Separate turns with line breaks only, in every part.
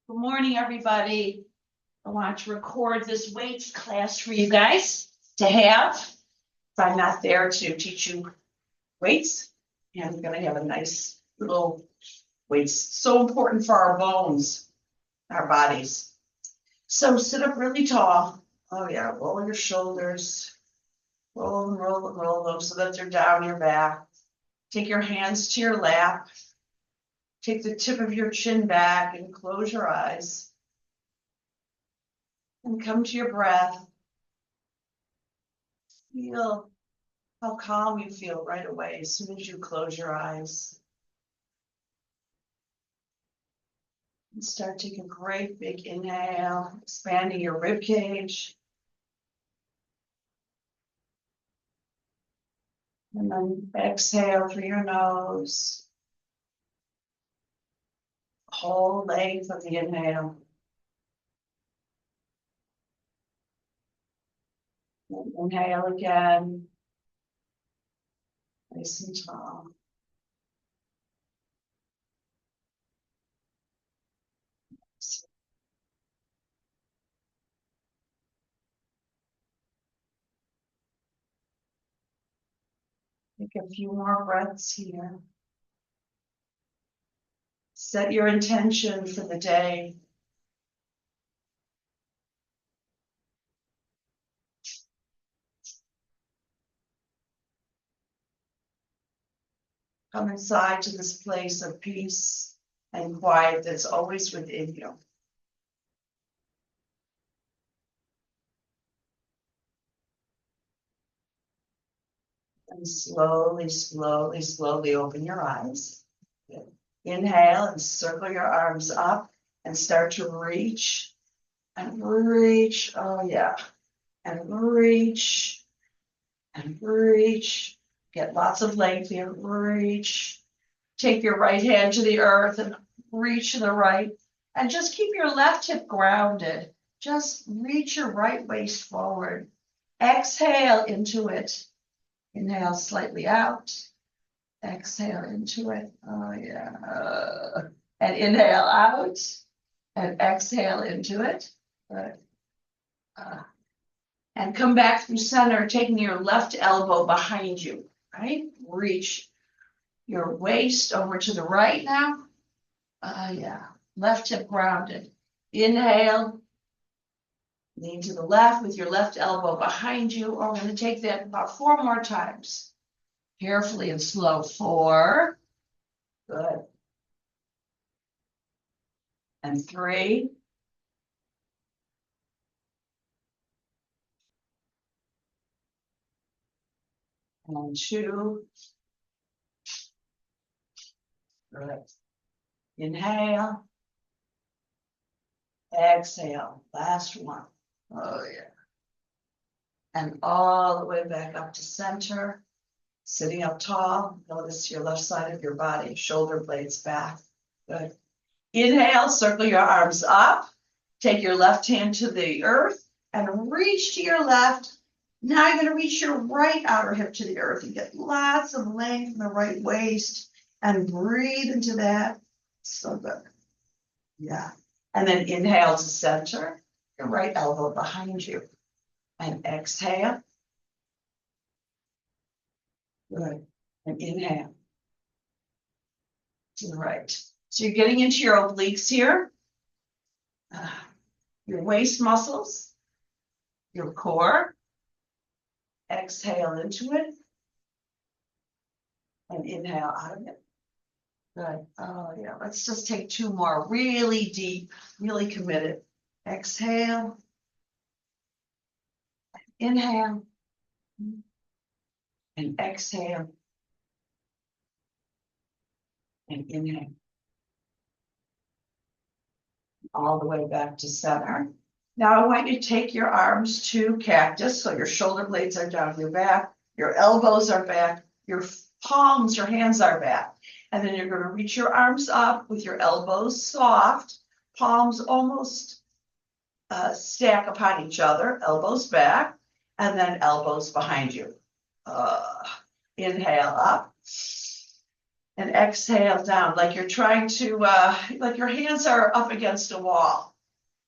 Good morning, everybody. I want to record this weights class for you guys to have. If I'm not there to teach you weights, and we're gonna have a nice little weights. So important for our bones, our bodies. So sit up really tall. Oh yeah, roll your shoulders. Roll and roll and roll them so that they're down your back. Take your hands to your lap. Take the tip of your chin back and close your eyes. And come to your breath. Feel how calm you feel right away as soon as you close your eyes. And start taking a great big inhale, expanding your rib cage. And then exhale through your nose. Whole length of the inhale. And inhale again. Nice and tall. Take a few more breaths here. Set your intention for the day. Come inside to this place of peace and quiet that's always within you. And slowly, slowly, slowly open your eyes. Inhale and circle your arms up and start to reach and reach. Oh, yeah. And reach and reach. Get lots of length here. Reach. Take your right hand to the earth and reach to the right. And just keep your left hip grounded. Just reach your right waist forward. Exhale into it. Inhale slightly out. Exhale into it. Oh, yeah. And inhale out. And exhale into it. Good. And come back through center, taking your left elbow behind you. Right? Reach your waist over to the right now. Yeah. Left hip grounded. Inhale. Lean to the left with your left elbow behind you. We're going to take that about 4 more times. Carefully and slow. 4. Good. And 3. And 2. Good. Inhale. Exhale. Last one. Oh, yeah. And all the way back up to center. Sitting up tall. Notice your left side of your body. Shoulder blades back. Good. Inhale. Circle your arms up. Take your left hand to the earth and reach to your left. Now you're going to reach your right outer hip to the earth. You get lots of length in the right waist and breathe into that. So good. Yeah. And then inhale to center, your right elbow behind you. And exhale. Good. And inhale to the right. So you're getting into your obliques here, your waist muscles, your core. Exhale into it. And inhale out of it. Good. Oh, yeah. Let's just take 2 more. Really deep, really committed. Exhale. Inhale. And exhale. And inhale. All the way back to center. Now I want you to take your arms to cactus. So your shoulder blades are down your back. Your elbows are back. Your palms, your hands are back. And then you're going to reach your arms up with your elbows soft, palms almost stack upon each other, elbows back, and then elbows behind you. Inhale up And exhale down, like you're trying to, like your hands are up against a wall.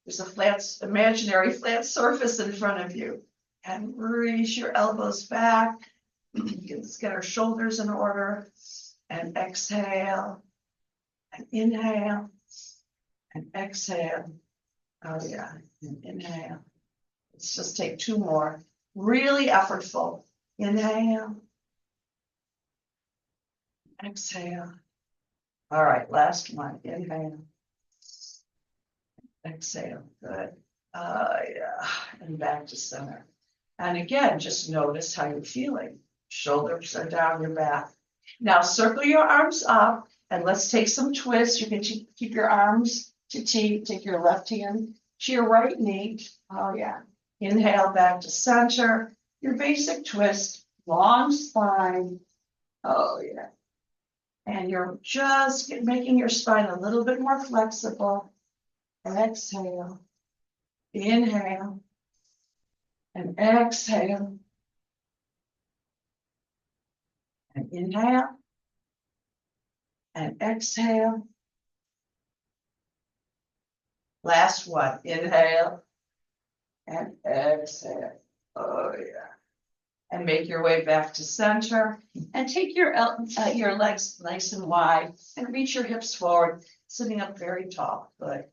There's a flat, imaginary flat surface in front of you. And reach your elbows back. Let's get our shoulders in order. And exhale. And inhale. And exhale. Oh yeah, and inhale. Let's just take two more. Really effortful. Inhale. Exhale. All right, last one. Inhale. Exhale. Good. Yeah. And back to center. And again, just notice how you're feeling. Shoulders are down your back. Now circle your arms up and let's take some twists. You can keep your arms to T. Take your left hand to your right knee. Oh yeah. Inhale back to center. Your basic twist. Long spine. Oh yeah. And you're just making your spine a little bit more flexible. Exhale. Inhale. And exhale. And inhale. And exhale. Last one. Inhale. And exhale. Oh yeah. And make your way back to center. And take your legs nice and wide. And reach your hips forward. Sitting up very tall. Good.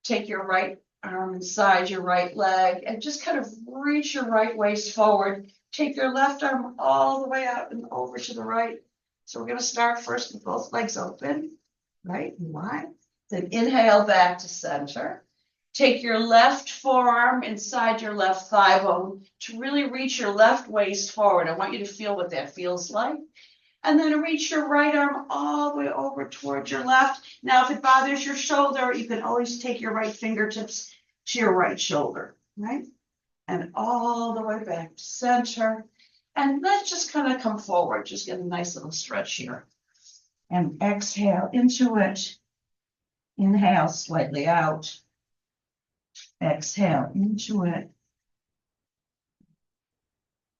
Take your right arm inside your right leg. And just kind of reach your right waist forward. Take your left arm all the way out and over to the right. So we're going to start first with both legs open. Right and wide. Then inhale back to center. Take your left forearm inside your left thigh bone to really reach your left waist forward. I want you to feel what that feels like. And then reach your right arm all the way over towards your left. Now, if it bothers your shoulder, you can always take your right fingertips to your right shoulder, right? And all the way back to center. And let's just kind of come forward. Just get a nice little stretch here. And exhale into it. Inhale slightly out. Exhale into it.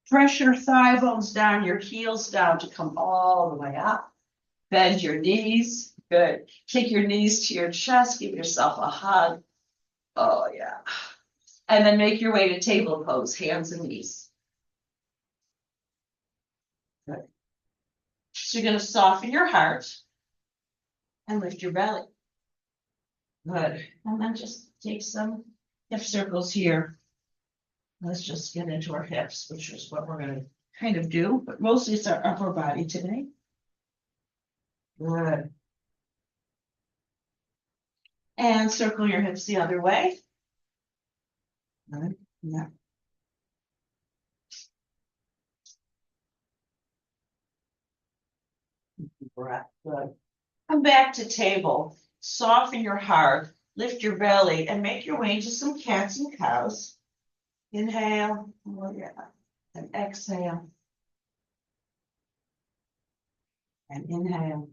Press your thigh bones down, your heels down to come all the way up. Bend your knees. Good. Take your knees to your chest. Give yourself a hug. Oh, yeah. And then make your way to table pose, hands and knees. Good. So you're going to soften your heart and lift your belly. Good. And then just take some hip circles here. Let's just get into our hips, which is what we're going to kind of do, but mostly it's our upper body today. Good. And circle your hips the other way. Good. Yeah. Breath. Good. Come back to table. Soften your heart. Lift your belly and make your way into some cats and cows. Inhale. Oh, yeah. And exhale. And inhale.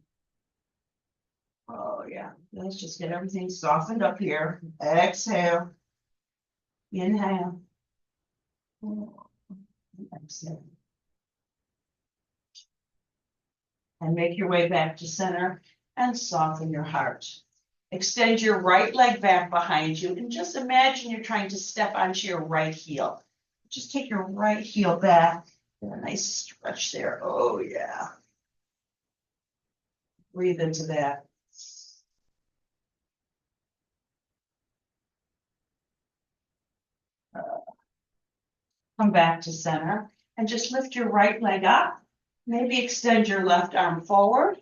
Oh, yeah. Let's just get everything softened up here. Exhale. Inhale. Oh, exhale. And make your way back to center and soften your heart. Extend your right leg back behind you and just imagine you're trying to step onto your right heel. Just take your right heel back. Get a nice stretch there. Oh, yeah. Breathe into that. Come back to center and just lift your right leg up. Maybe extend your left arm forward,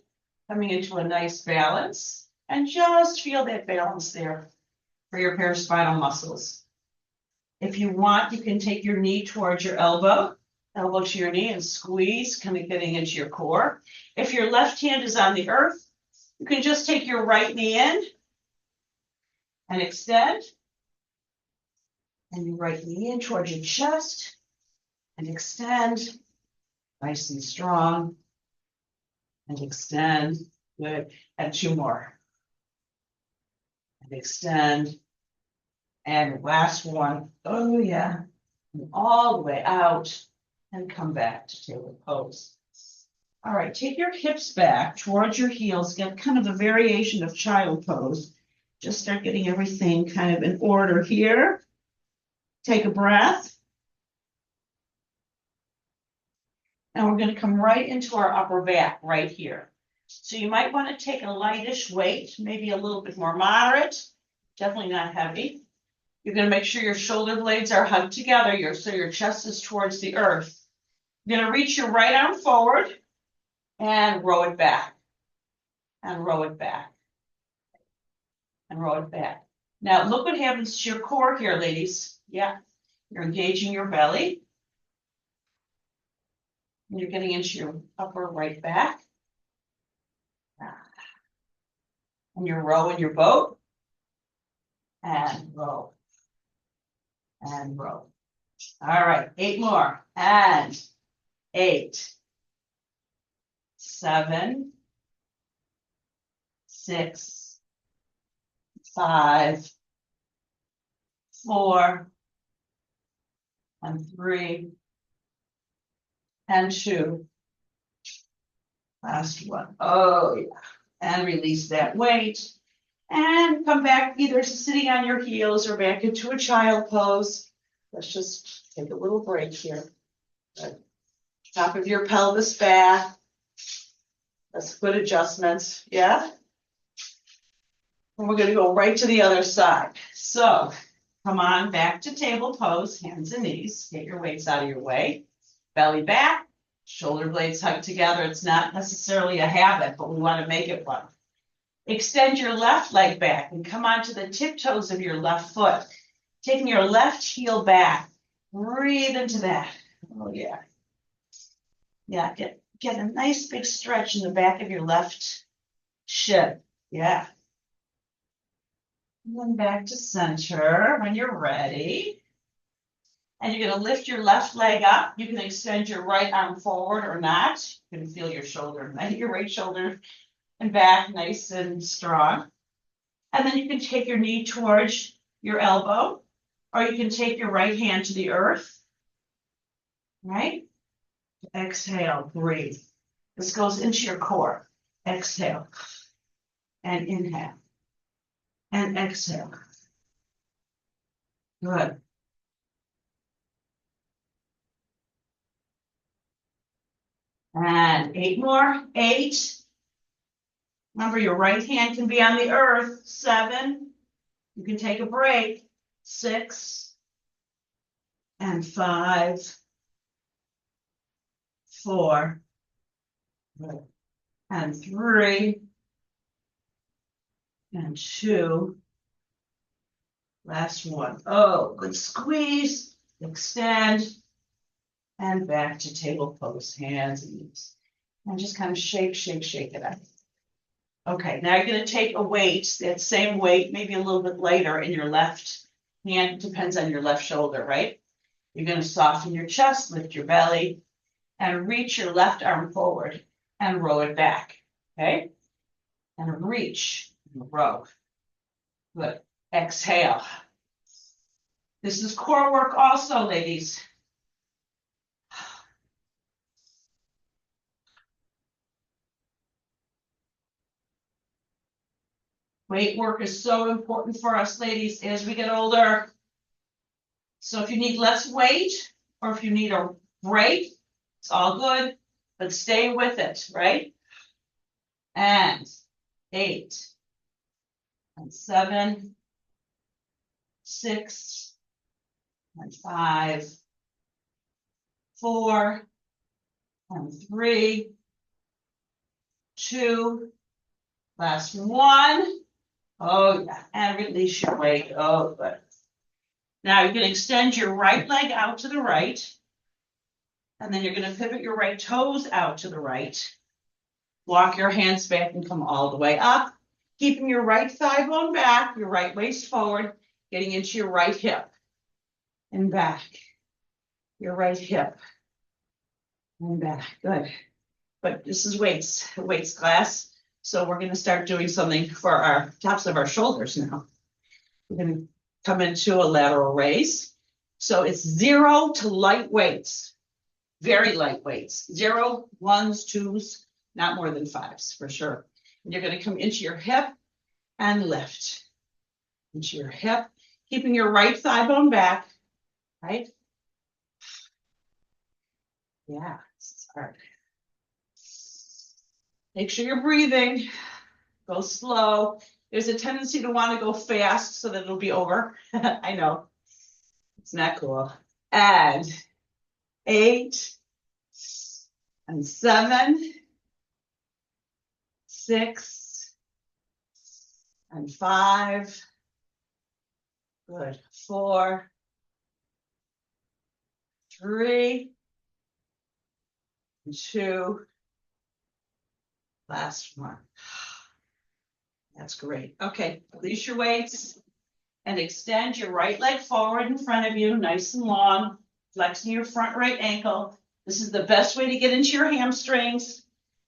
coming into a nice balance. And just feel that balance there for your paraspinal muscles. If you want, you can take your knee towards your elbow to your knee and squeeze, kind of getting into your core. If your left hand is on the earth, you can just take your right knee in and extend. And your right knee in towards your chest and extend. Nice and strong. And extend. Good. And two more. And extend. And last one. Oh, yeah. And all the way out. And come back to table pose.
All right, take your hips back towards your heels, get kind of a variation of child pose. Just start getting everything kind of in order here. Take a breath. And we're going to come right into our upper back right here. So you might want to take a lightish weight, maybe a little bit more moderate, definitely not heavy. You're going to make sure your shoulder blades are hugged together, so your chest is towards the earth. You're going to reach your right arm forward and row it back. And row it back. And row it back. Now look what happens to your core here, ladies. Yeah, you're engaging your belly. And you're getting into your upper right back. And you're rowing your boat. And row. And row. All right, 8 more. And 8, 7, 6, 5, 4, and 3, and 2. Last one. Oh, yeah. And release that weight. And come back either sitting on your heels or back into a child pose. Let's just take a little break here. Good. Top of your pelvis back. That's good adjustments. Yeah. And we're going to go right to the other side. So come on back to table pose, hands and knees. Get your weights out of your way. Belly back, shoulder blades hugged together. It's not necessarily a habit, but we want to make it one. Extend your left leg back and come onto the tiptoes of your left foot. Taking your left heel back. Breathe into that. Oh, yeah. Yeah, get a nice big stretch in the back of your left shin. Yeah. And then back to center when you're ready. And you're going to lift your left leg up. You can extend your right arm forward or not. You can feel your shoulder, your right shoulder and back nice and strong. And then you can take your knee towards your elbow, or you can take your right hand to the earth. Right? Exhale, breathe. This goes into your core. Exhale. And inhale. And exhale. Good. And 8 more. 8. Remember, your right hand can be on the earth. 7. You can take a break. 6. And 5. 4. And 3. And 2. Last one. Oh, good squeeze. Extend. And back to table pose, hands and knees. And just kind of shake, shake, shake it out. Okay, now you're going to take a weight, that same weight, maybe a little bit lighter in your left hand. Depends on your left shoulder, right? You're going to soften your chest, lift your belly, and reach your left arm forward and row it back. Okay? And reach and row. Good. Exhale. This is core work also, ladies. Weight work is so important for us, ladies, as we get older. So if you need less weight or if you need a break, it's all good, but stay with it, right? And 8, and 7, 6, and 5, 4, and 3, 2, last one. Oh, yeah, and release your weight. Oh, good. Now you can extend your right leg out to the right, and then you're going to pivot your right toes out to the right. Walk your hands back and come all the way up, keeping your right thigh bone back, your right waist forward, getting into your right hip and back. Your right hip and back. Good. But this is weights class. So we're going to start doing something for our tops of our shoulders now. We're going to come into a lateral raise. So it's 0 to light weights. Very light weights, 0, 1s, 2s, not more than 5s for sure. And you're gonna come into your hip and lift. Into your hip, keeping your right thigh bone back, right? Yeah, it's hard. Make sure you're breathing. Go slow. There's a tendency to want to go fast so that it'll be over. I know. It's not cool. And 8 and 7, 6 and 5. Good. 4, 3, 2. Last one. That's great. Okay, release your weights and extend your right leg forward in front of you, nice and long, flexing your front right ankle. This is the best way to get into your hamstrings.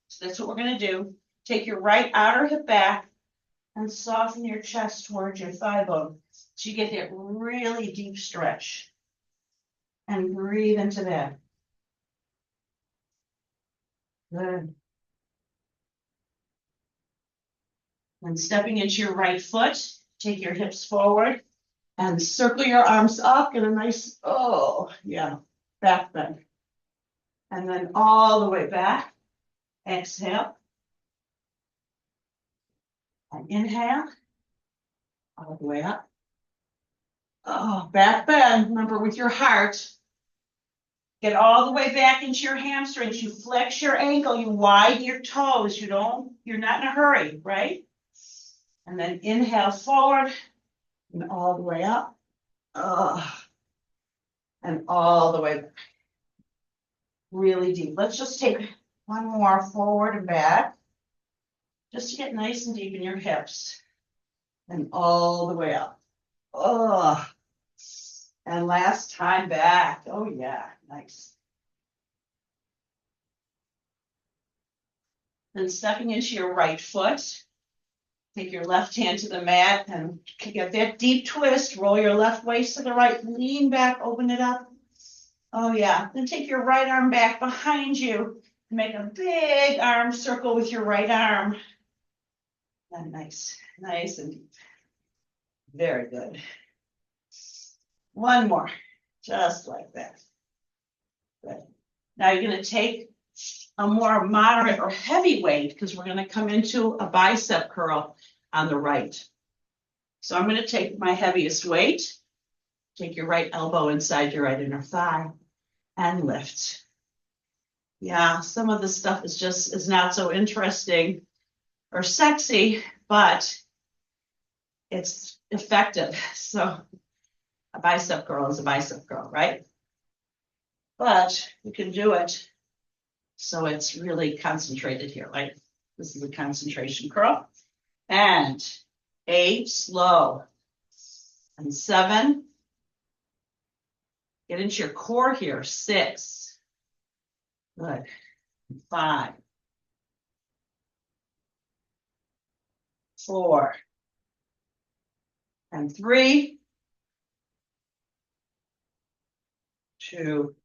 So that's what we're going to do. Take your right outer hip back and soften your chest towards your thigh bone. So you get that really deep stretch. And breathe into that. Good. And stepping into your right foot, take your hips forward and circle your arms up in a nice, oh, yeah, back bend. And then all the way back. Exhale. And inhale. All the way up. Oh, back bend. Remember, with your heart. Get all the way back into your hamstrings. You flex your ankle. You widen your toes. You're not in a hurry, right? And then inhale forward and all the way up. And all the way back. Really deep. Let's just take one more forward and back. Just to get nice and deep in your hips. And all the way up. And last time back. Oh yeah, nice. Then stepping into your right foot. Take your left hand to the mat and get that deep twist. Roll your left waist to the right. Lean back, open it up. Oh yeah. Then take your right arm back behind you. Make a big arm circle with your right arm. And nice and deep. Very good. One more, just like that. Good. Now you're going to take a more moderate or heavy weight because we're going to come into a bicep curl on the right. So I'm going to take my heaviest weight. Take your right elbow inside your right inner thigh and lift. Yeah, some of this stuff is not so interesting or sexy, but it's effective. So a bicep curl is a bicep curl, right? But you can do it so it's really concentrated here, right? This is a concentration curl. And 8, slow. And 7. Get into your core here, 6. Good. 5. 4. And 3. 2.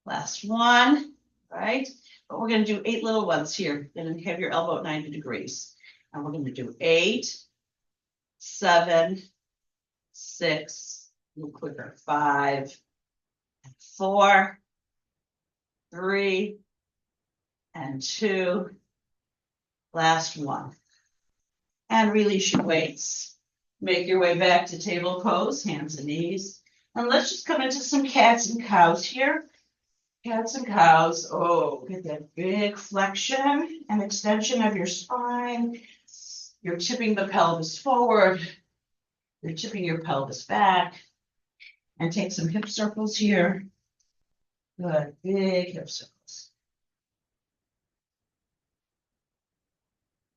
Last one, right? But we're going to do 8 little ones here. You're going to have your elbow at 90 degrees. And we're going to do 8, 7, 6, a little quicker, 5, 4, 3, and 2. Last one. And release your weights. Make your way back to table pose, hands and knees. And let's just come into some cats and cows here. Cats and cows. Oh, get that big flexion and extension of your spine. You're tipping the pelvis forward. You're tipping your pelvis back. And take some hip circles here. Good, big hip circles.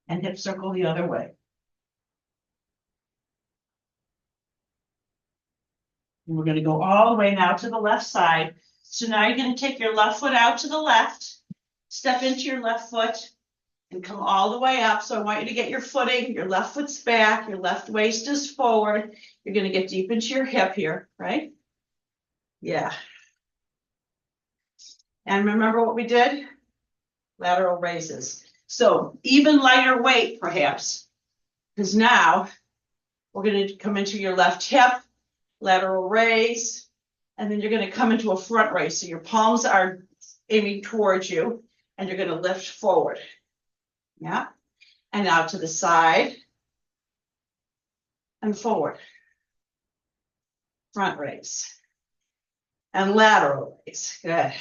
And hip circle the other way. And we're going to go all the way now to the left side. So now you're going to take your left foot out to the left, step into your left foot, and come all the way up. So I want you to get your footing. Your left foot's back. Your left waist is forward. You're going to get deep into your hip here, right? Yeah. And remember what we did? Lateral raises. So even lighter weight perhaps, because now we're going to come into your left hip, lateral raise, and then you're going to come into a front raise. So your palms are aiming towards you and you're going to lift forward. Yeah. And out to the side and forward. Front raise and lateral raise. Good.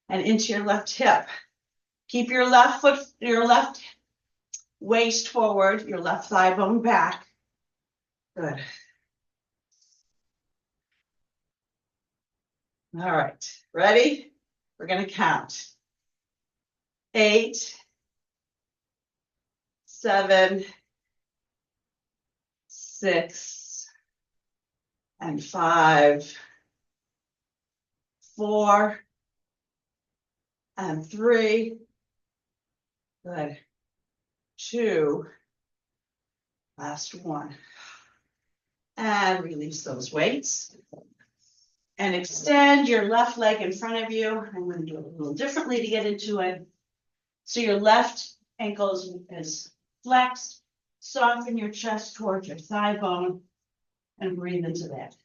And into your left hip. Keep your left foot, your left waist forward, your left thigh bone back. Good. All right. Ready? We're going to count. 8, 7, 6, and 5, 4, and 3. Good. 2. Last one. And release those weights. And extend your left leg in front of you. I'm going to do it a little differently to get into it. So your left ankle is flexed. Soften your chest towards your thigh bone and breathe into that.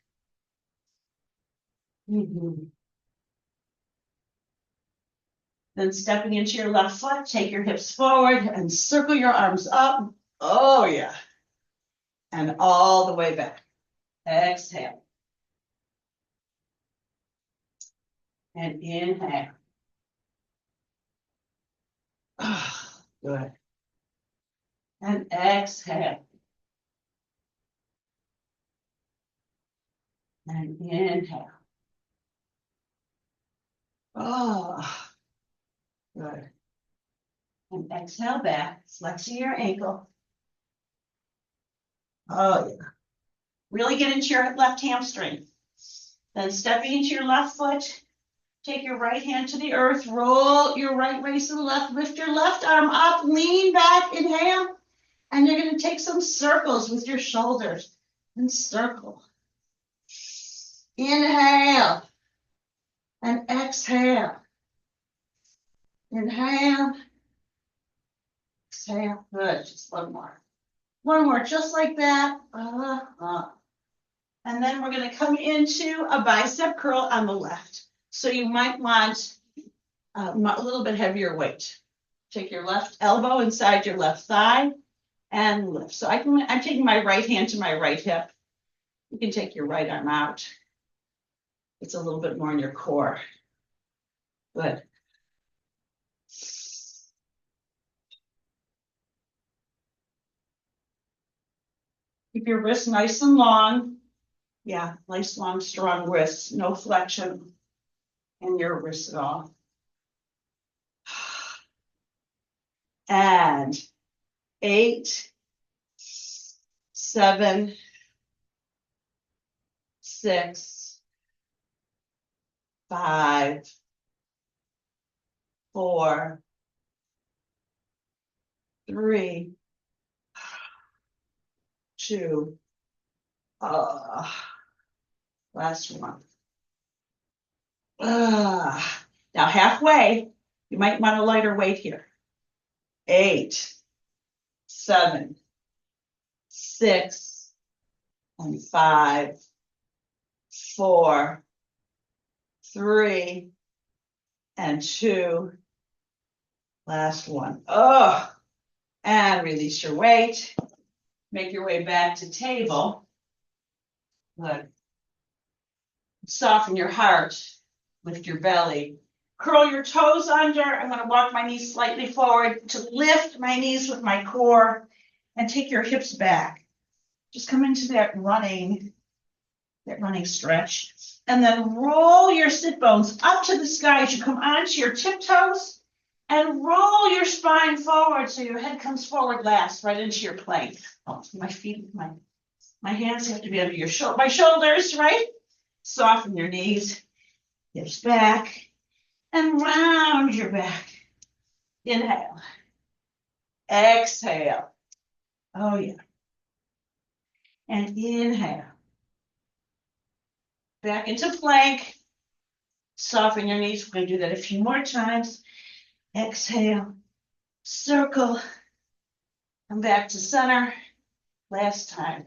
Then stepping into your left foot, take your hips forward and circle your arms up. Oh, yeah. And all the way back. Exhale. And inhale. Oh, good. And exhale. And inhale. Oh, good. And exhale back, flexing your ankle. Oh, yeah. Really get into your left hamstring. Then stepping into your left foot, take your right hand to the earth, roll your right waist to the left, lift your left arm up, lean back, inhale. And you're going to take some circles with your shoulders and circle. Inhale and exhale. Inhale. Exhale. Good. Just one more. One more, just like that. And then we're going to come into a bicep curl on the left. So you might want a little bit heavier weight. Take your left elbow inside your left thigh and lift. So I'm taking my right hand to my right hip. You can take your right arm out. It's a little bit more in your core. Good. Keep your wrists nice and long. Yeah, nice, long, strong wrists. No flexion in your wrists at all. And 8, 7, 6, 5, 4, 3, 2, last one. Now halfway, you might want a lighter weight here. 8, 7, 6, and 5, 4, 3, and 2. Last one. And release your weight. Make your way back to table. Good. Soften your heart. Lift your belly. Curl your toes under. I'm going to walk my knees slightly forward to lift my knees with my core and take your hips back. Just come into that running stretch. And then roll your sit bones up to the sky as you come onto your tiptoes and roll your spine forward so your head comes forward last, right into your plank. Oh, my feet, my hands have to be under your my shoulders, right? Soften your knees, hips back, and round your back. Inhale. Exhale. Oh, yeah. And inhale. Back into plank. Soften your knees. We're gonna do that a few more times. Exhale, circle, come back to center. Last time.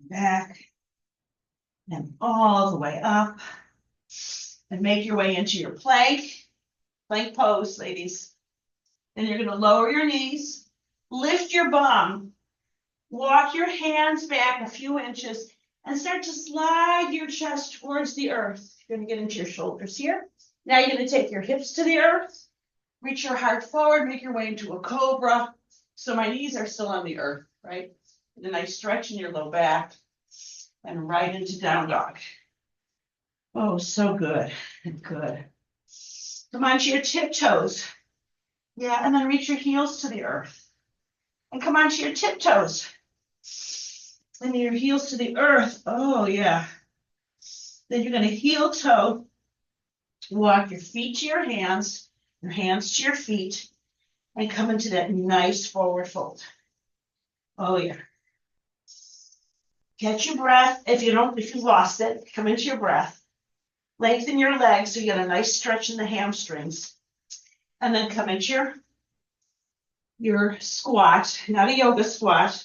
Back and all the way up. And make your way into your plank pose, ladies. Then you're gonna lower your knees, lift your bum, walk your hands back a few inches, and start to slide your chest towards the earth. You're gonna get into your shoulders here. Now you're gonna take your hips to the earth, reach your heart forward, make your way into a cobra. So my knees are still on the earth, right? And a nice stretch in your low back and right into down dog. Oh, so good, good. Come onto your tiptoes. Yeah, and then reach your heels to the earth. And come onto your tiptoes. And your heels to the earth. Oh, yeah. Then you're going to heel toe. Walk your feet to your hands to your feet, and come into that nice forward fold. Oh, yeah. Catch your breath. If you lost it, come into your breath. Lengthen your legs so you get a nice stretch in the hamstrings. And then come into your squat, not a yoga squat,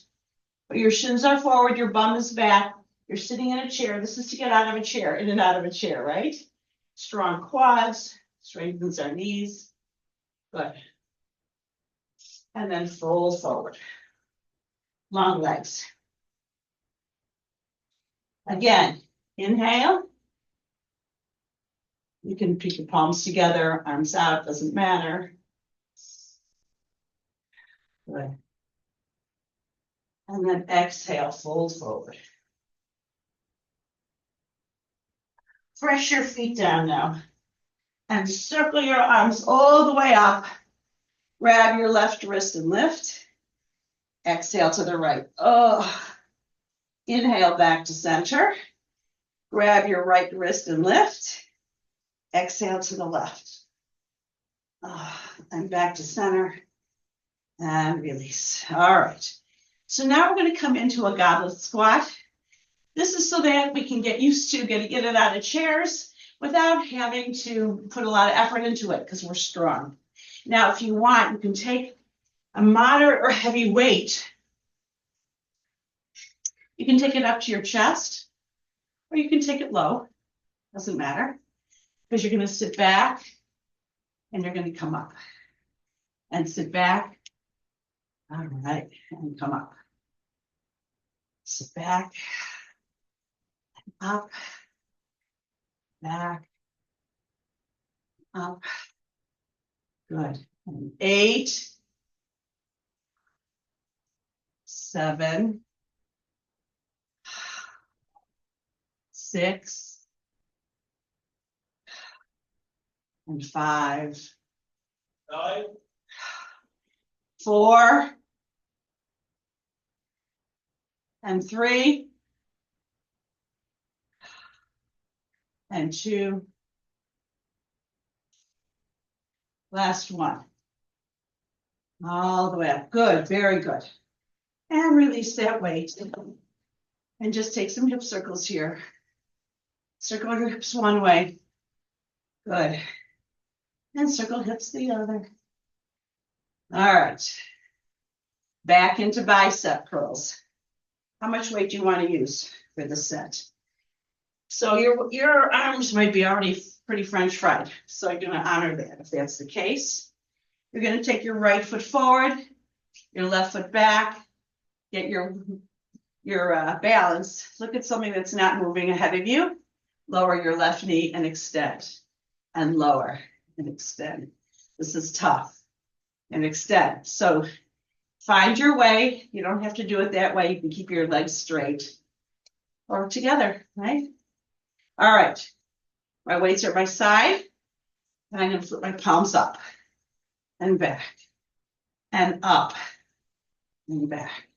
but your shins are forward, your bum is back. You're sitting in a chair. This is to get out of a chair, in and out of a chair, right? Strong quads, strengthens our knees. Good. And then fold forward. Long legs. Again, inhale. You can put your palms together, arms out, doesn't matter. Good. And then exhale, fold forward. Press your feet down now. And circle your arms all the way up. Grab your left wrist and lift. Exhale to the right. Oh. Inhale back to center. Grab your right wrist and lift. Exhale to the left. Oh, and back to center. And release. All right. So now we're going to come into a goblet squat. This is so that we can get used to getting in and out of chairs without having to put a lot of effort into it because we're strong. Now, if you want, you can take a moderate or heavy weight. You can take it up to your chest, or you can take it low. Doesn't matter. Because you're going to sit back and you're going to come up. And sit back. All right. And come up. Sit back. Up. Back. Up. Good. And 8, 7, 6, and 5, 4, and 3, and 2. Last one. All the way up. Good, very good. And release that weight. And just take some hip circles here. Circle your hips one way. Good. And circle hips the other. All right. Back into bicep curls. How much weight do you want to use for the set? So your arms might be already pretty French fried. So you're going to honor that if that's the case. You're going to take your right foot forward, your left foot back, get your balance. Look at something that's not moving ahead of you. Lower your left knee and extend. And lower and extend. This is tough. And extend. So find your way. You don't have to do it that way. You can keep your legs straight or together, right? All right. My weights are at my side. And I'm going to flip my palms up and back and up and back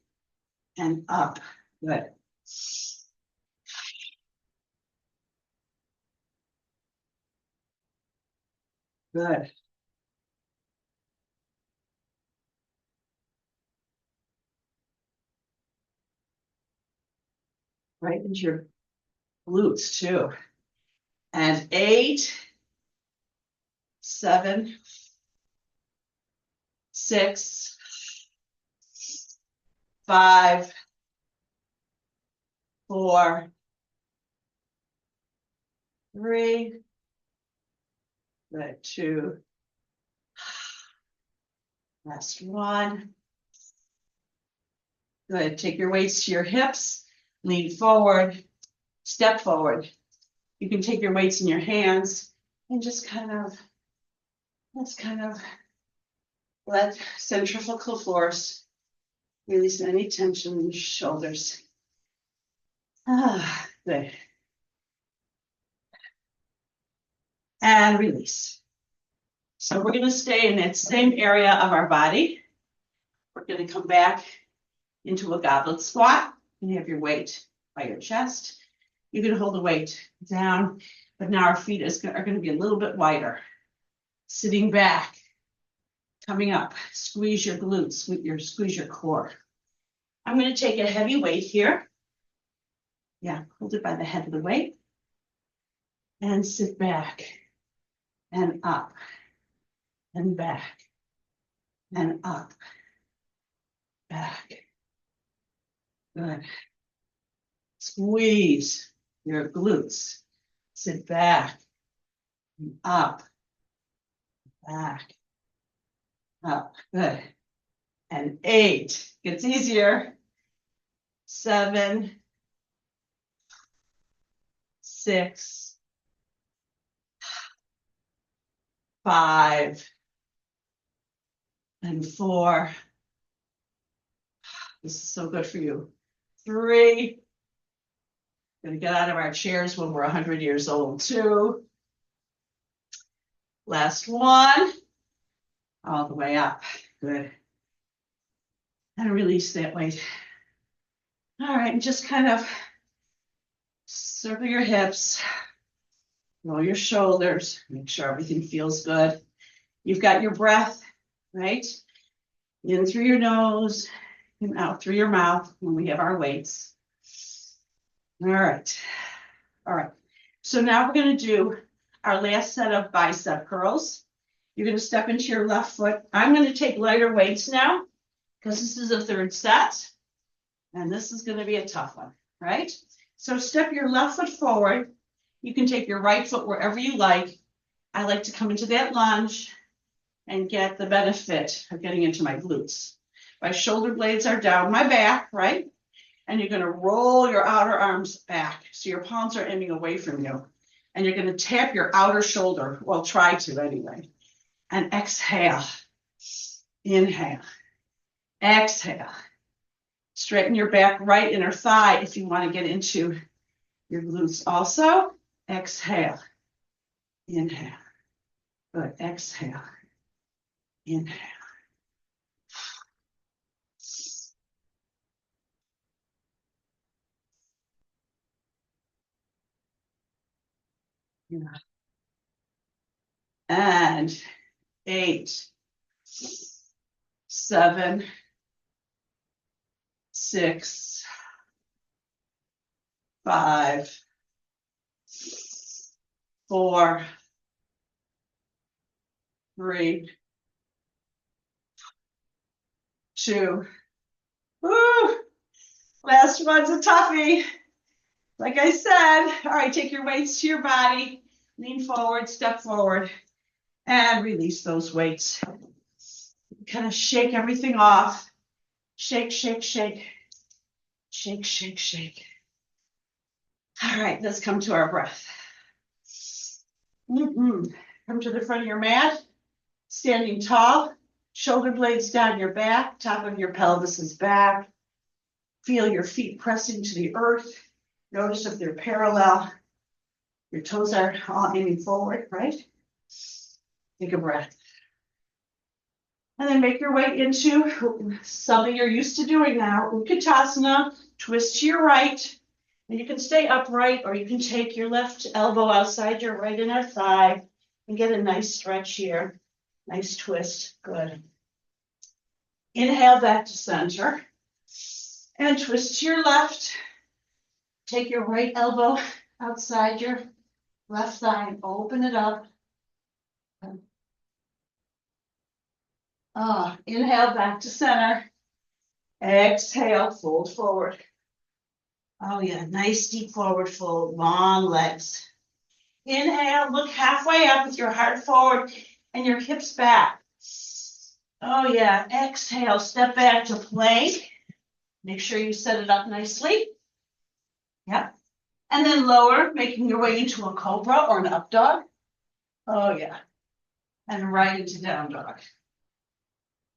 and up. Good. Good. Right into your glutes too. and 8, 7, 6, 5, 4, 3, good, 2, last 1. Good, take your weights to your hips, lean forward, step forward. You can take your weights in your hands and just let's let centrifugal force release any tension in your shoulders. Good. And release. So we're going to stay in that same area of our body. We're going to come back into a goblet squat and have your weight by your chest. You're going to hold the weight down, but now our feet are going to be a little bit wider. Sitting back, coming up, squeeze your glutes, squeeze your core. I'm going to take a heavy weight here. Yeah, hold it by the head of the weight. And sit back and up and back and up, back. Good. Squeeze your glutes. Sit back and up, back, up. Good. And 8. Gets easier. 7, 6, 5, and 4. This is so good for you. 3. Gonna get out of our chairs when we're 100 years old. 2. Last 1. All the way up. Good. And release that weight. All right, and just kind of circle your hips, roll your shoulders, make sure everything feels good. You've got your breath, right? In through your nose and out through your mouth when we have our weights. All right. All right. So now we're going to do our last set of bicep curls. You're going to step into your left foot. I'm going to take lighter weights now because this is a third set. And this is going to be a tough one, right? So step your left foot forward. You can take your right foot wherever you like. I like to come into that lunge and get the benefit of getting into my glutes. My shoulder blades are down my back, right? And you're going to roll your outer arms back. So your palms are aiming away from you. And you're going to tap your outer shoulder. Well, try to anyway. And exhale. Inhale. Exhale. Straighten your back right inner thigh if you want to get into your glutes also. Exhale. Inhale. Good. Exhale. Inhale. Yeah. And 8, 7, 6, 5, 4, 3, 2. Woo! Last one's a toughie. Like I said, all right, take your weights to your body, lean forward, step forward, and release those weights. Kind of shake everything off. Shake, shake, shake. Shake, shake, shake. All right, let's come to our breath. Come to the front of your mat, standing tall, shoulder blades down your back, top of your pelvis is back. Feel your feet pressing to the earth. Notice if they're parallel. Your toes are all aiming forward, right? Take a breath. And then make your way into something you're used to doing now, Utkatasana. Twist to your right. And you can stay upright or you can take your left elbow outside your right inner thigh and get a nice stretch here. Nice twist. Good. Inhale back to center. And twist to your left. Take your right elbow outside your Left side, open it up. Inhale back to center. Exhale, fold forward. Oh yeah, nice deep forward fold, long legs. Inhale, look halfway up with your heart forward and your hips back. Oh yeah, exhale, step back to plank. Make sure you set it up nicely. Yep. And then lower, making your way into a cobra or an up dog. Oh yeah. And right into down dog.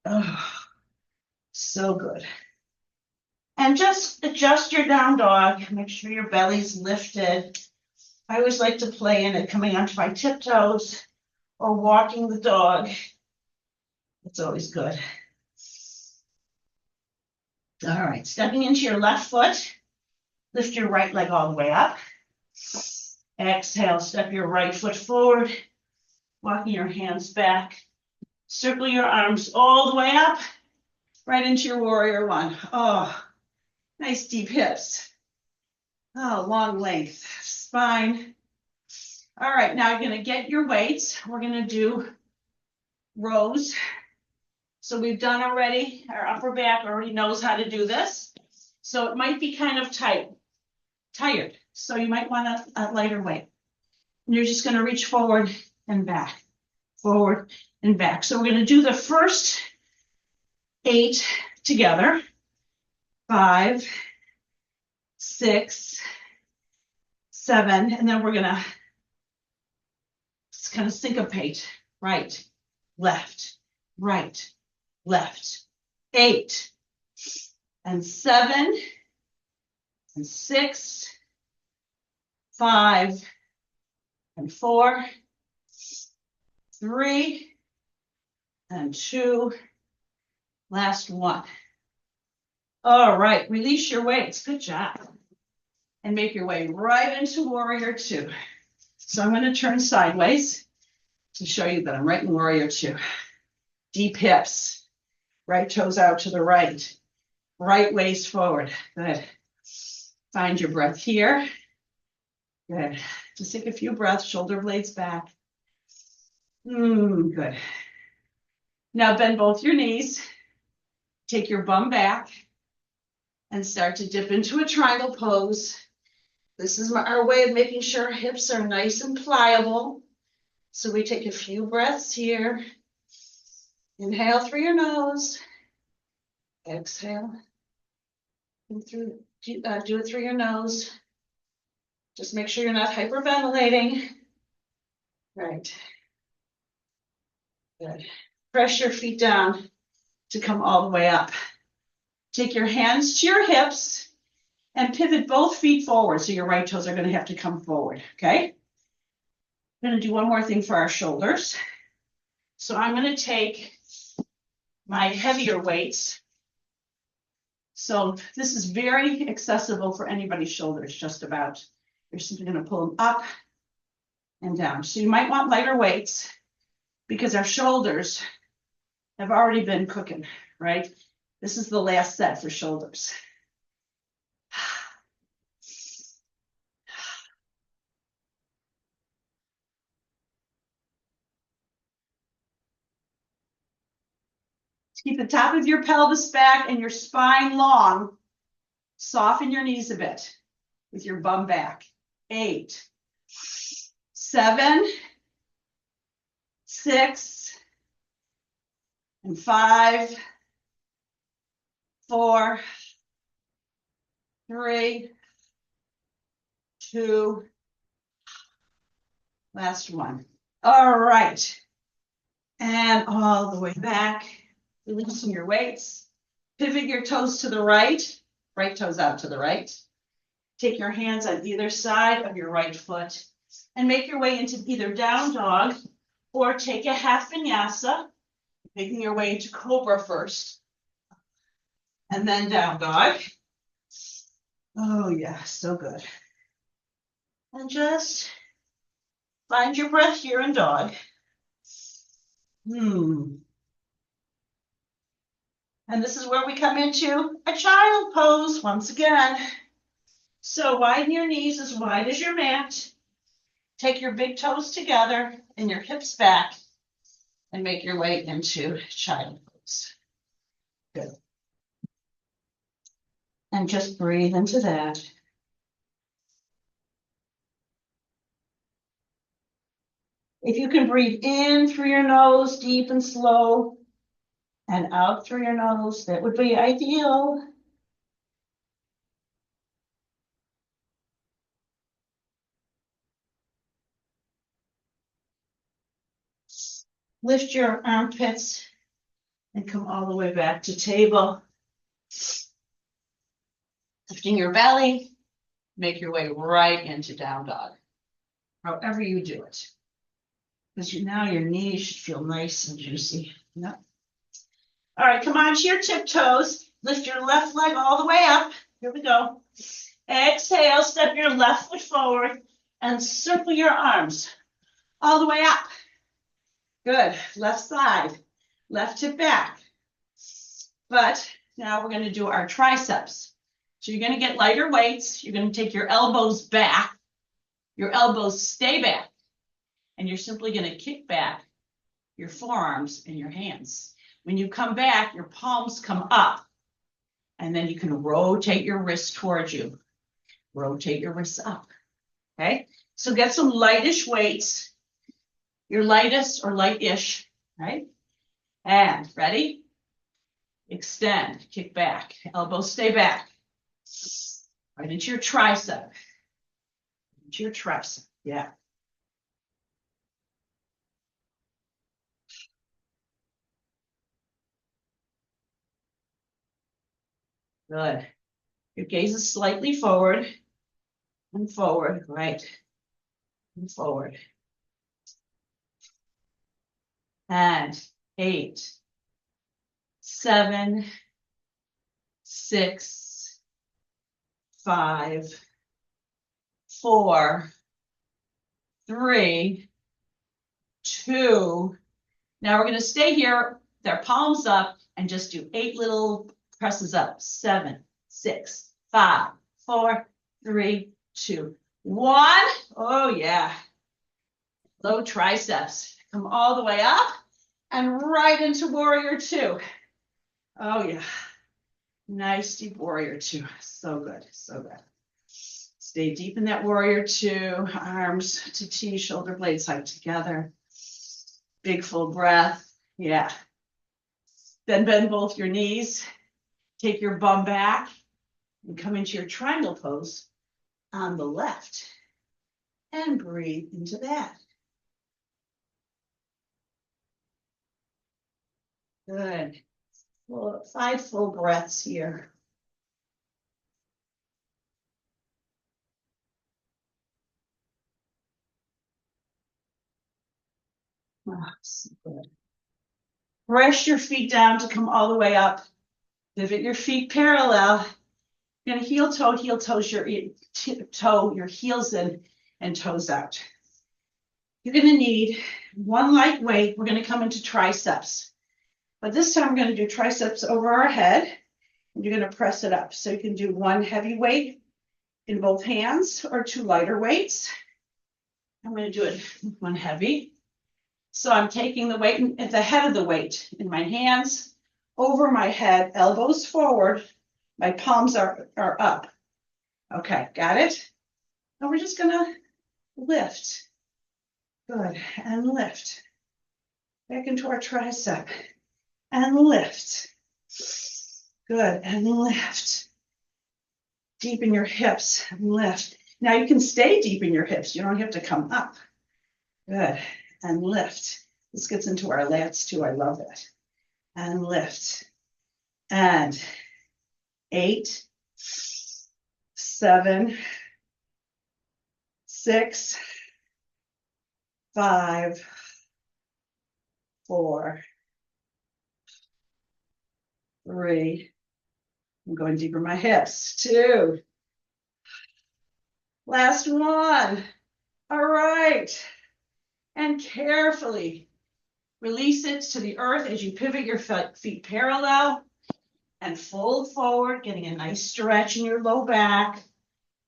Oh, so good. And just adjust your down dog. Make sure your belly's lifted. I always like to play in it, coming onto my tiptoes or walking the dog. It's always good. All right, stepping into your left foot. Lift your right leg all the way up. Exhale, step your right foot forward. Walking your hands back. Circle your arms all the way up. Right into your warrior one. Oh, nice deep hips. Oh, long length. Spine. All right, now you're going to get your weights. We're going to do rows. So we've done already, our upper back already knows how to do this. So it might be kind of tired. So you might want a lighter weight. And you're just going to reach forward and back, forward and back. So we're going to do the first 8 together. 5, 6, 7, and then we're going to kind of syncopate. Right, left, right, left. 8 and 7 and 6, 5 and 4, 3 and 2, last one. All right, release your weights. Good job. And make your way right into warrior 2. So I'm going to turn sideways to show you that I'm right in warrior 2. Deep hips. Right toes out to the right. Right waist forward. Good. Find your breath here. Good. Just take a few breaths, shoulder blades back. Good. Now bend both your knees. Take your bum back and start to dip into a triangle pose. This is our way of making sure our hips are nice and pliable. So we take a few breaths here. Inhale through your nose. Exhale. And do it through your nose. Just make sure you're not hyperventilating. Right. Good. Press your feet down to come all the way up. Take your hands to your hips and pivot both feet forward. So your right toes are going to have to come forward. Okay. I'm going to do one more thing for our shoulders. So I'm going to take my heavier weights. So this is very accessible for anybody's shoulders, just about. You're simply going to pull them up and down. So you might want lighter weights because our shoulders have already been cooking, right? This is the last set for shoulders. Keep the top of your pelvis back and your spine long. Soften your knees a bit with your bum back. 8, 7, 6, and 5, 4, 3, 2, last one. All right. And all the way back, releasing your weights. Pivot your toes to the right toes out to the right. Take your hands on either side of your right foot and make your way into either down dog or take a half vinyasa, making your way into cobra first. And then down dog. Oh yeah, so good. And just find your breath here in dog. And this is where we come into a child pose once again. So widen your knees as wide as your mat. take your big toes together and your hips back and make your way into child pose. Good. And just breathe into that. If you can breathe in through your nose, deep and slow, and out through your nose, that would be ideal. Lift your armpits and come all the way back to table. Lifting your belly, make your way right into down dog. However you do it. Because now your knees should feel nice and juicy. Yep. All right, come on to your tiptoes. Lift your left leg all the way up. Here we go. Exhale, step your left foot forward and circle your arms all the way up. Good. Left side, left hip back. But now we're going to do our triceps. So you're going to get lighter weights. You're going to take your elbows back. Your elbows stay back. And you're simply going to kick back your forearms and your hands. When you come back, your palms come up. And then you can rotate your wrists towards you. Rotate your wrists up. Okay? So get some lightish weights. Your lightest or light-ish, right? And ready? Extend, kick back, elbows stay back. Right into your tricep. Into your tricep, yeah. Good. Your gaze is slightly forward and forward, right? And forward. And 8, 7, 6, 5, 4, 3, 2. Now we're going to stay here, their palms up, and just do 8 little presses up. 7, 6, 5, 4, 3, 2, 1. Oh, yeah. Low triceps. Come all the way up and right into warrior 2. Oh, yeah. Nice deep warrior 2. So good. So good. Stay deep in that warrior 2. Arms to T, shoulder blades hug together. Big full breath. Yeah. Then bend both your knees. Take your bum back and come into your triangle pose on the left. And breathe into that. Good. Well, 5 full breaths here. Oh, so good. Press your feet down to come all the way up. Pivot your feet parallel. You're going to heel toes your toe, your heels in and toes out. You're going to need 1 light weight. We're going to come into triceps. But this time we're going to do triceps over our head. And you're going to press it up. So you can do 1 heavy weight in both hands or 2 lighter weights. I'm going to do it 1 heavy. So I'm taking the weight at the head of the weight in my hands, over my head, elbows forward. My palms are up. Okay, got it? Now we're just going to lift. Good, and lift. Back into our tricep. And lift. Good, and lift. Deepen your hips and lift. Now you can stay deep in your hips. You don't have to come up. Good, and lift. This gets into our lats too. I love that. And lift. And 8, 7, 6, 5, 4, 3. I'm going deeper in my hips. 2. Last 1. All right. And carefully release it to the earth as you pivot your feet parallel and fold forward, getting a nice stretch in your low back.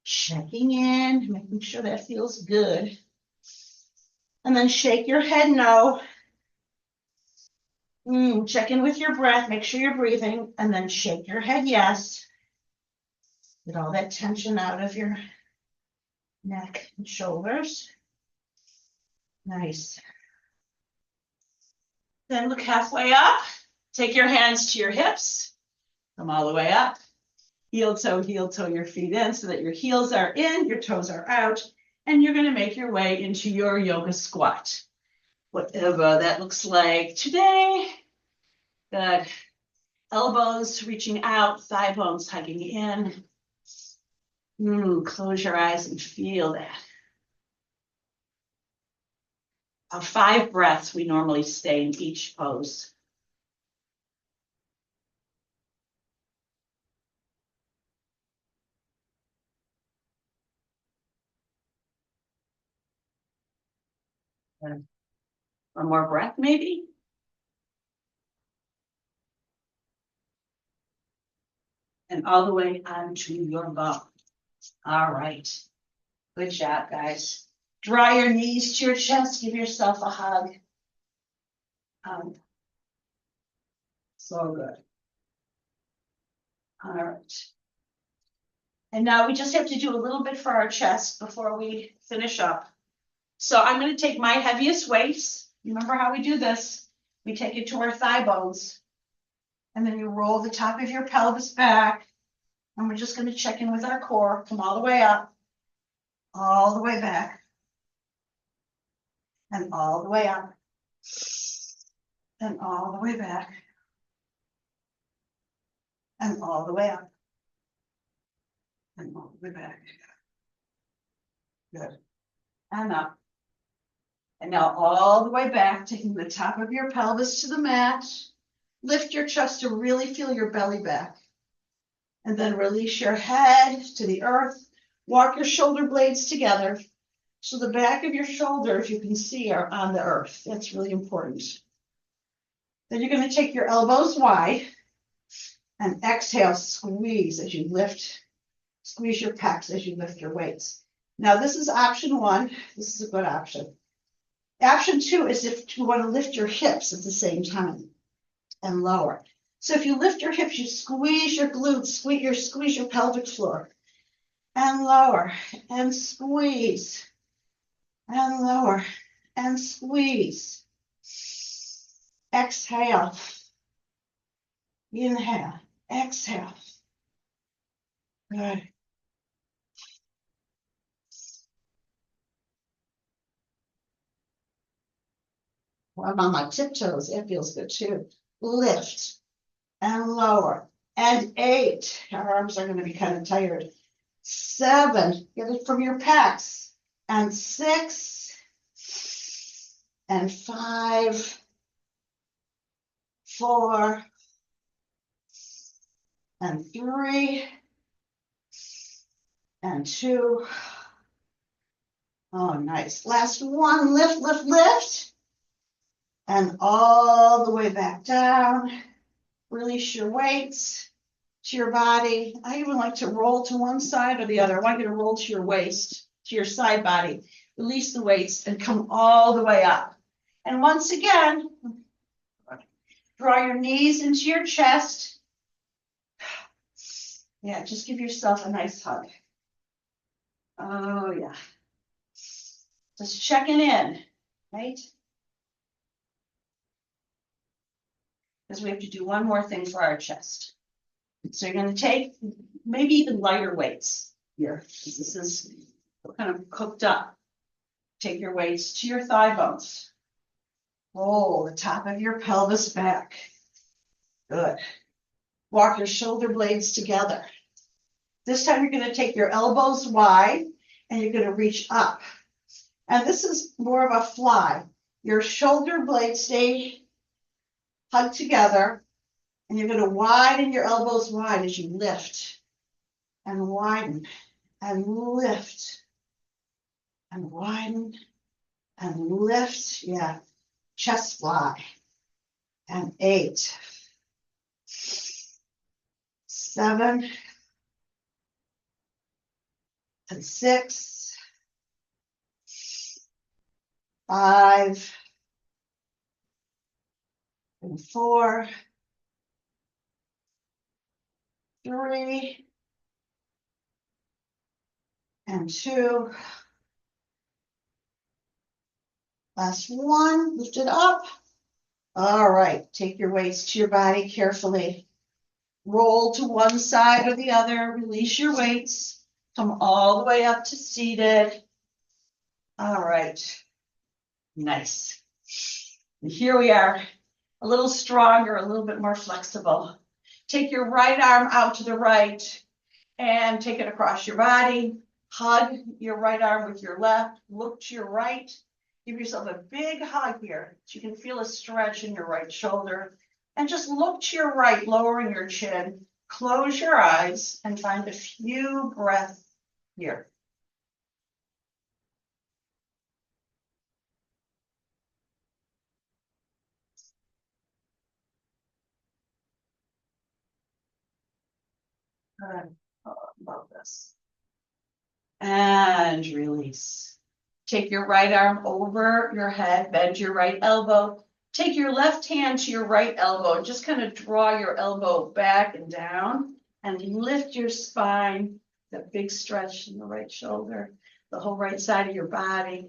Checking in, making sure that feels good. And then shake your head no. Check in with your breath, make sure you're breathing, and then shake your head yes. Get all that tension out of your neck and shoulders. Nice. Then look halfway up. Take your hands to your hips. Come all the way up. Heel toe, your feet in so that your heels are in, your toes are out, and you're going to make your way into your yoga squat. Whatever that looks like today. Good. Elbows reaching out, thigh bones hugging in. Close your eyes and feel that. About 5 breaths we normally stay in each pose. One more breath, maybe. And all the way onto your bum. All right. Good job, guys. Draw your knees to your chest. Give yourself a hug. So good. All right. And now we just have to do a little bit for our chest before we finish up. So I'm going to take my heaviest weights. Remember how we do this? We take it to our thigh bones. And then you roll the top of your pelvis back. And we're just going to check in with our core. Come all the way up. All the way back. And all the way up. And all the way back. And all the way up. And all the way back. Good. And up. And now all the way back, taking the top of your pelvis to the mat. Lift your chest to really feel your belly back. And then release your head to the earth. Walk your shoulder blades together. So the back of your shoulders, you can see, are on the earth. That's really important. Then you're going to take your elbows wide and exhale, squeeze as you lift. Squeeze your pecs as you lift your weights. Now this is option 1. This is a good option. Option 2 is if you want to lift your hips at the same time and lower. So if you lift your hips, you squeeze your glutes, squeeze your pelvic floor and lower and squeeze and lower and squeeze. Exhale. Inhale. Exhale. Good. Well, I'm on my tiptoes. It feels good too. Lift and lower. And 8. Our arms are going to be kind of tired. 7. Get it from your pecs. And 6. And 5. 4. And 3. And 2. Oh, nice. Last one. Lift, lift, lift. And all the way back down. Release your weights to your body. I even like to roll to one side or the other. I want you to roll to your waist, to your side body. Release the weights and come all the way up. And once again, draw your knees into your chest. Yeah, just give yourself a nice hug. Oh, yeah. Just checking in, right? Because we have to do one more thing for our chest. So you're going to take maybe even lighter weights here. This is kind of cooked up. Take your weights to your thigh bones. Roll the top of your pelvis back. Good. Walk your shoulder blades together. This time you're going to take your elbows wide and you're going to reach up. And this is more of a fly. Your shoulder blades stay hugged together. And you're going to widen your elbows wide as you lift and widen and lift and widen and lift. Yeah. Chest fly. And 8. 7. And 6. 5 and 4, 3 and 2. Last one, lift it up. All right, take your weights to your body carefully. Roll to one side or the other, release your weights. Come all the way up to seated. All right, nice. And here we are, a little stronger, a little bit more flexible. Take your right arm out to the right and take it across your body. Hug your right arm with your left. Look to your right. Give yourself a big hug here so you can feel a stretch in your right shoulder. And just look to your right, lowering your chin. Close your eyes and find a few breaths here. Good. Oh, I love this. And release. Take your right arm over your head, bend your right elbow. Take your left hand to your right elbow and just kind of draw your elbow back and down and lift your spine. That big stretch in the right shoulder, the whole right side of your body.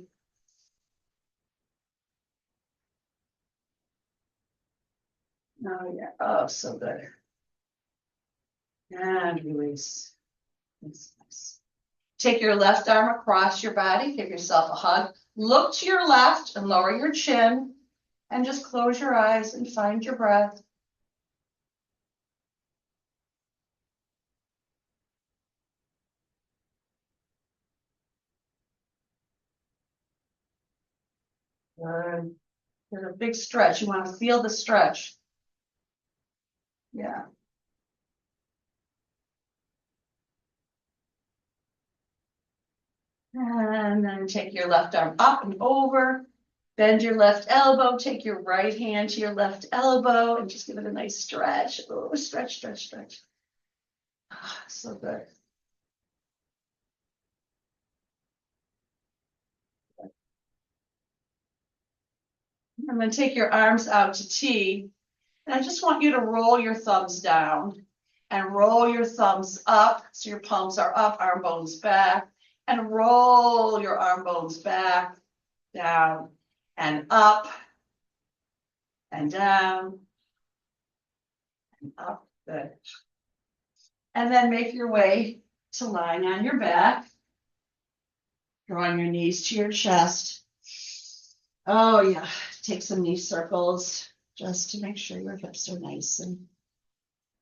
Oh, yeah. Oh, so good. And release. Nice. Take your left arm across your body. Give yourself a hug. Look to your left and lower your chin. And just close your eyes and find your breath. Good. There's a big stretch. You want to feel the stretch. Yeah. And then take your left arm up and over. Bend your left elbow. Take your right hand to your left elbow and just give it a nice stretch. Oh, stretch, stretch, stretch. Ah, so good. And then take your arms out to T. And I just want you to roll your thumbs down and roll your thumbs up. So your palms are up, arm bones back, and roll your arm bones back, down, and up, and down, and up. Good. And then make your way to lying on your back, drawing your knees to your chest. Oh, yeah. Take some knee circles just to make sure your hips are nice and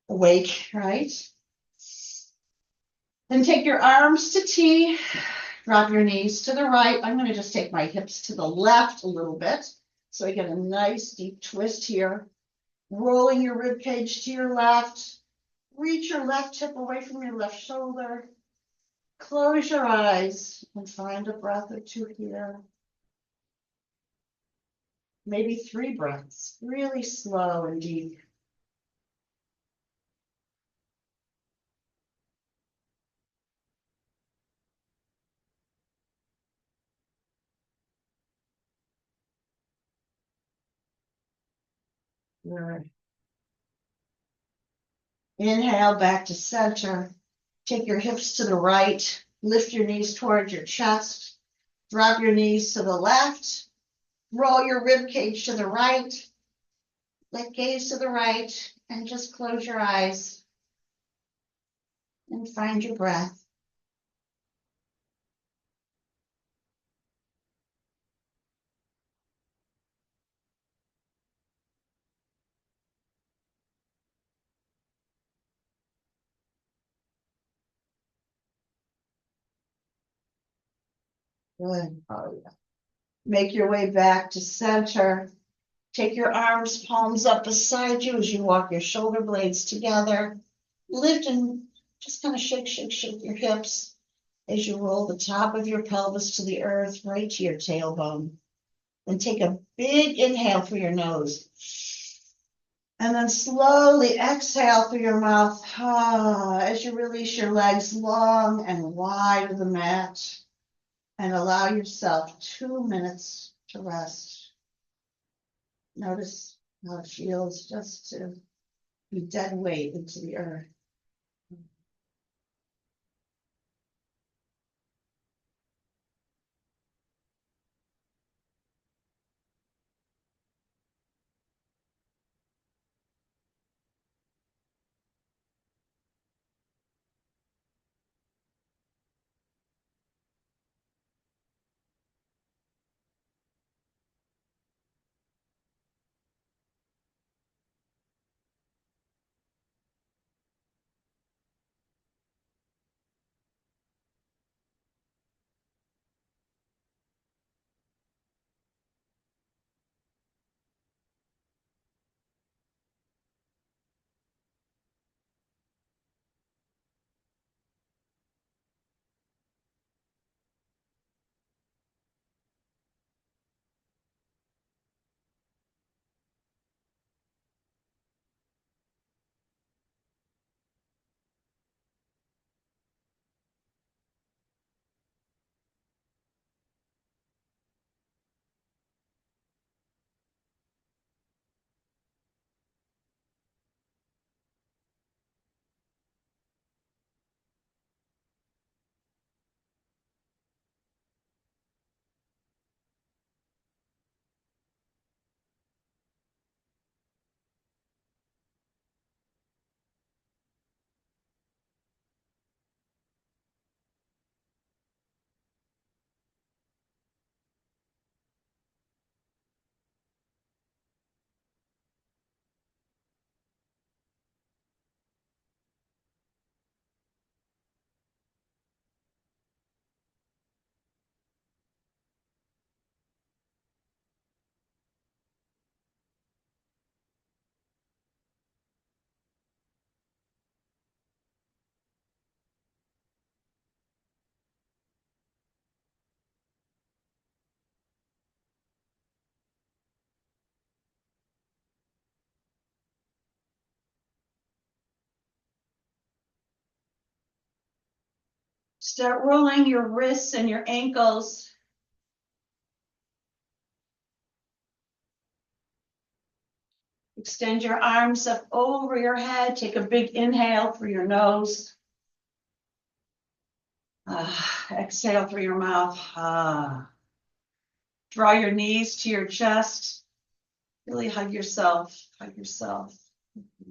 awake, right? Then take your arms to T, drop your knees to the right. I'm going to just take my hips to the left a little bit so I get a nice deep twist here. Rolling your rib cage to your left. Reach your left hip away from your left shoulder. Close your eyes and find a breath or two here. Maybe 3 breaths, really slow and deep. Good. Inhale back to center. Take your hips to the right. Lift your knees towards your chest. Drop your knees to the left. Roll your rib cage to the right. Let gaze to the right and just close your eyes and find your breath. Good. Oh, yeah. Make your way back to center. Take your arms, palms up beside you as you walk your shoulder blades together. Lift and just kind of shake, shake, shake your hips as you roll the top of your pelvis to the earth, right to your tailbone. Then take a big inhale through your nose. And then slowly exhale through your mouth as you release your legs long and wide of the mat. And allow yourself 2 minutes to rest. Notice how it feels just to be dead weight into the earth. Start rolling your wrists and your ankles. Extend your arms up over your head. Take a big inhale through your nose. Exhale through your mouth. Draw your knees to your chest. Really hug yourself. Hug yourself.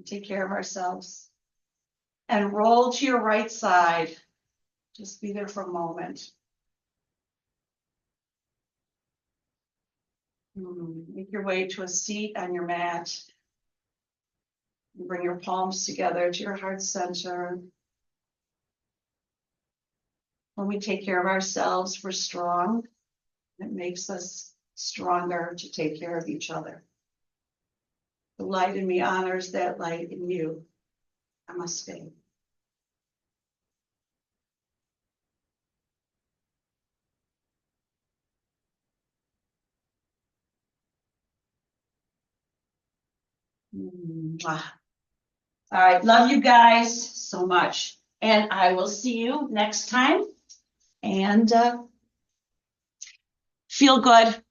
Take care of ourselves. And roll to your right side. Just be there for a moment. Make your way to a seat on your mat. Bring your palms together to your heart center. When we take care of ourselves, we're strong. It makes us stronger to take care of each other. The light in me honors that light in you. Namaste. Mwah. All right, love you guys so much. And I will see you next time. And feel good.